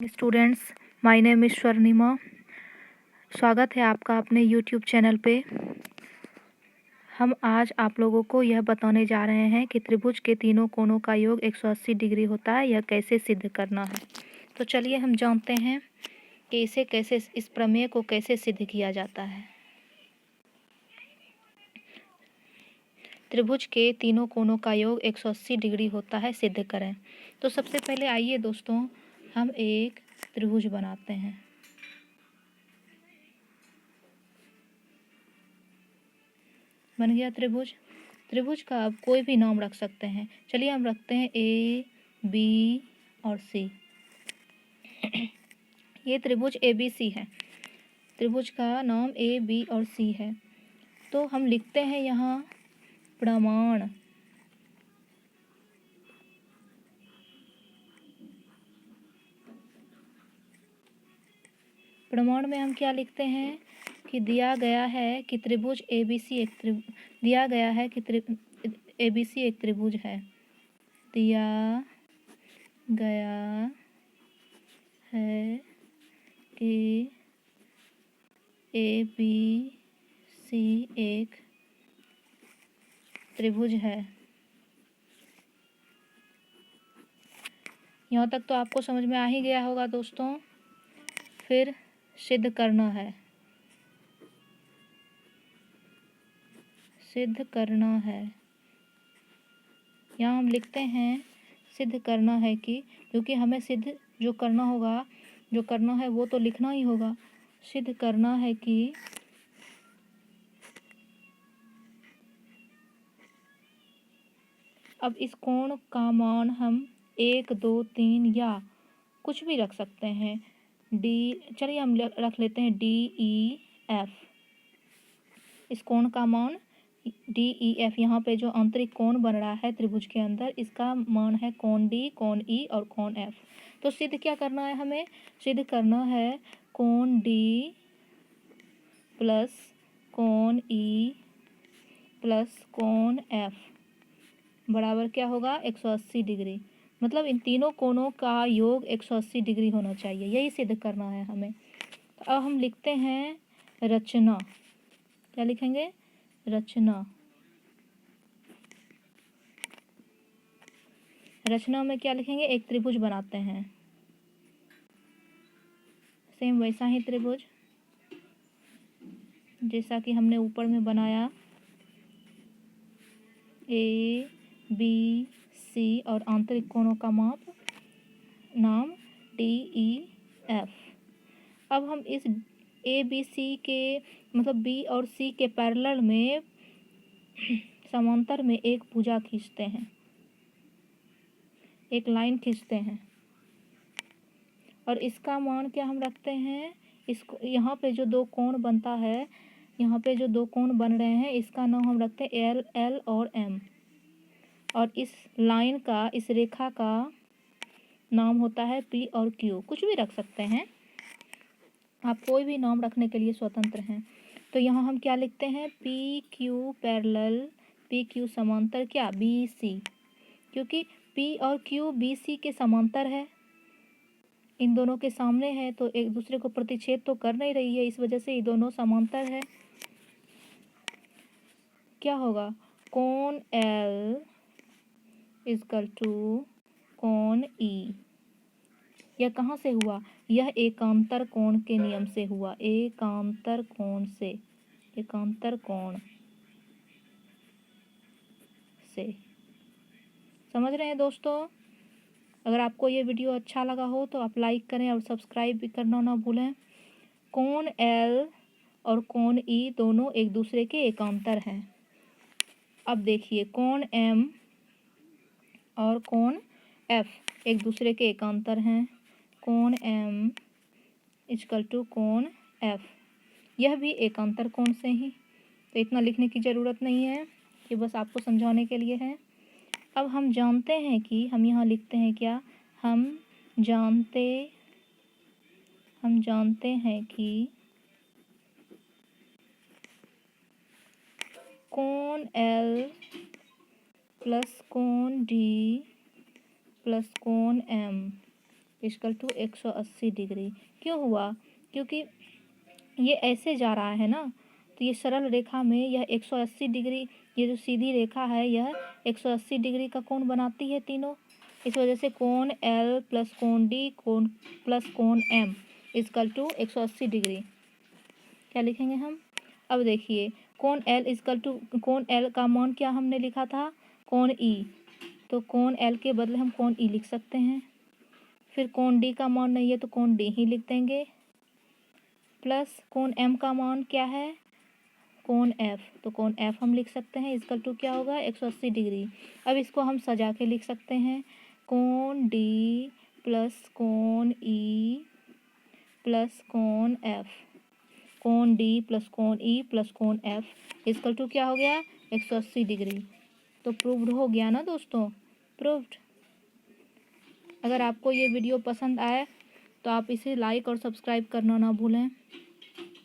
Students, my name is Swarnima. स्वागत है आपका अपने यूट्यूब चैनल पे। हम आज आप लोगों को यह बताने जा रहे हैं कि त्रिभुज के तीनों कोणों का योग 180 डिग्री होता है। यह कैसे सिद्ध करना है। तो चलिए हम जानते हैं कि इस प्रमेय को कैसे सिद्ध किया जाता है। त्रिभुज के तीनों कोणों का योग 180 डिग्री होता है, सिद्ध करें। तो सबसे पहले आइए दोस्तों, हम एक त्रिभुज बनाते हैं। बन गया त्रिभुज। त्रिभुज का आप कोई भी नाम रख सकते हैं। चलिए हम रखते हैं ए, बी और सी। ये त्रिभुज ए बी सी है। त्रिभुज का नाम ए, बी और सी है। तो हम लिखते हैं यहाँ प्रमाण। प्रमाण में हम क्या लिखते हैं कि दिया गया है कि त्रिभुज ए बी सी एक त्रिभुज है। दिया गया है कि ए बी सी एक त्रिभुज है। यहाँ तक तो आपको समझ में आ ही गया होगा दोस्तों। फिर सिद्ध करना है। सिद्ध करना है, यहाँ हम लिखते हैं सिद्ध करना है कि, क्योंकि हमें सिद्ध जो करना है वो तो लिखना ही होगा। सिद्ध करना है कि अब इस कोण का मान हम 1, 2, 3 या कुछ भी रख सकते हैं। चलिए हम रख लेते हैं DEF। इस कोण का मान DEF, यहाँ पे जो आंतरिक कोण बन रहा है त्रिभुज के अंदर, इसका मान है कोण D, कोण E और कोण F। तो सिद्ध क्या करना है हमें? सिद्ध करना है कोण D प्लस कोण E प्लस कोण F बराबर क्या होगा? 180 डिग्री। मतलब इन तीनों कोणों का योग 180 डिग्री होना चाहिए। यही सिद्ध करना है हमें। तो अब हम लिखते हैं रचना। क्या लिखेंगे? रचना। रचना में क्या लिखेंगे? एक त्रिभुज बनाते हैं। सेम वैसा ही त्रिभुज जैसा कि हमने ऊपर में बनाया। ए, बी, सी और आंतरिक कोणों का नाम DEF। अब हम इस ए, बी, सी के मतलब बी और सी के पैरेलल में समांतर में एक भुजा खींचते हैं, एक लाइन खींचते हैं। और इसका मान क्या हम रखते हैं? इसको यहाँ पे जो दो कोण बनता है, यहाँ पे जो दो कोण बन रहे हैं, इसका नाम हम रखते हैं L और M। और इस लाइन का, इस रेखा का नाम होता है P और Q। कुछ भी रख सकते हैं आप, कोई भी नाम रखने के लिए स्वतंत्र हैं। तो यहाँ हम क्या लिखते हैं? PQ पैरेलल, PQ समांतर क्या? BC। क्योंकि P और Q BC के समांतर है, इन दोनों के सामने है, तो एक दूसरे को प्रतिच्छेद तो कर नहीं रही है, इस वजह से ये दोनों समांतर है। क्या होगा? कोण L इक्वल टू कोण E। यह कहाँ से हुआ? यह एकांतर कोण के नियम से हुआ। एकांतर कोण से, एकांतर कोण से। समझ रहे हैं दोस्तों? अगर आपको ये वीडियो अच्छा लगा हो तो आप लाइक करें और सब्सक्राइब भी करना ना भूलें। कोण L और कोण E दोनों एक दूसरे के एकांतर हैं। अब देखिए, कोण M और कोण F एक दूसरे के एकांतर हैं। कोण M इक्वल टू कोण F, यह भी एकांतर कोण से ही। तो इतना लिखने की ज़रूरत नहीं है, ये बस आपको समझाने के लिए है। अब हम जानते हैं कि, हम यहाँ लिखते हैं क्या? हम जानते हैं कि कोण L प्लस कोण D प्लस कोण M इक्वल टू 180 डिग्री। क्यों हुआ? क्योंकि ये ऐसे जा रहा है ना, तो ये सरल रेखा में यह 180 डिग्री, ये जो सीधी रेखा है यह 180 डिग्री का कोण बनाती है तीनों। इस वजह से कोण L प्लस कोण D कोण प्लस कोण M इक्वल टू 180 डिग्री। क्या लिखेंगे हम? अब देखिए कोण L इक्वल टू कोण L का मान क्या हमने लिखा था? कोण E। तो कोण L के बदले हम कोण E लिख सकते हैं। फिर कोण D का मान नहीं है तो कोण D ही लिख देंगे, प्लस कोण M का मान क्या है? कोण F। तो कोण F हम लिख सकते हैं इक्वल टू क्या होगा? 180 डिग्री। अब इसको हम सजा के लिख सकते हैं, कोण D प्लस कोण E प्लस कोण F, कोण D प्लस कोण E प्लस कोण F इक्वल टू क्या हो गया? 180 डिग्री। तो प्रूव्ड हो गया ना दोस्तों? प्रूव्ड। अगर आपको ये वीडियो पसंद आए तो आप इसे लाइक और सब्सक्राइब करना ना भूलें।